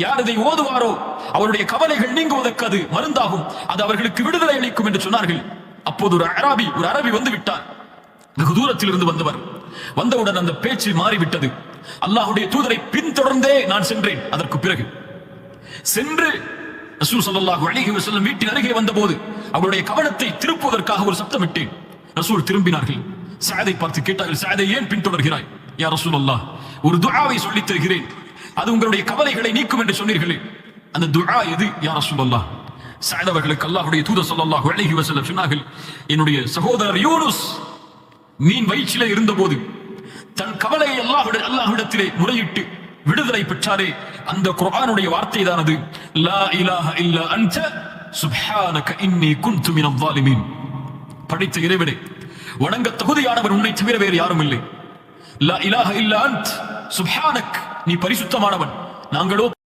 யார் இதை ஓதுவாரோ அவருடைய கவலைகள் நீங்குவதற்கு அது மருந்தாகும், அது அவர்களுக்கு விடுதலை அளிக்கும் என்று சொன்னார்கள். அப்போது ஒரு அரபி வந்து விட்டார். வெகு தூரத்தில் இருந்து வந்தவர். வந்தவுடன் அந்த பேச்சு மாறிவிட்டது. அல்லாஹ்வுடைய தூதரை பின்தொடர்ந்தே நான் சென்றேன். அதற்கு பிறகு சென்று ரசூல் ஸல்லல்லாஹு அலைஹி வஸல்லம் வீட்டின் அருகே வந்தபோது அவருடைய கவனத்தை திருப்புவதற்காக ஒரு சத்தமிட்டேன். ரசூல் திரும்பினார்கள். சஅதை பார்த்து கேட்டார்கள், சஅதை ஏன் பின்தொடர்கிறாய்? யா ரசூலல்லாஹ், ஒரு துஆவை சொல்லித் தருகிறேன், அது உங்களுடைய கவலைகளை நீக்கும் என்று சொன்னீர்களே, அந்த துஆ எது யா ரசூலல்லாஹ்? சஅத் அவர்களுக்கு அல்லாஹ்வுடைய தூதர் ஸல்லல்லாஹு அலைஹி வஸல்லம் சொன்னார்கள், என்னுடைய சகோதரர் யூனுஸ் மீன் வயிற்றிலே இருந்தபோது தன் கவலையை அல்லாஹ்விடத்திலே முறையிட்டு விடுதலை பெற்றாரே, அந்த குர்ஆனுடைய வார்த்தை தான் அது. லா இலாஹ இல்லா அன்த சுப்ஹானக இன்னி குன்து மினல் ஸாலிமீன். படைத்த இறைவனே, வணங்க தகுதியானவர் உன்னை தவிர வேறு யாரும் இல்லை. லா இலாஹ இல்லா அன்த் சுப்ஹானக், நீ பரிசுத்தமானவன், நாங்களோ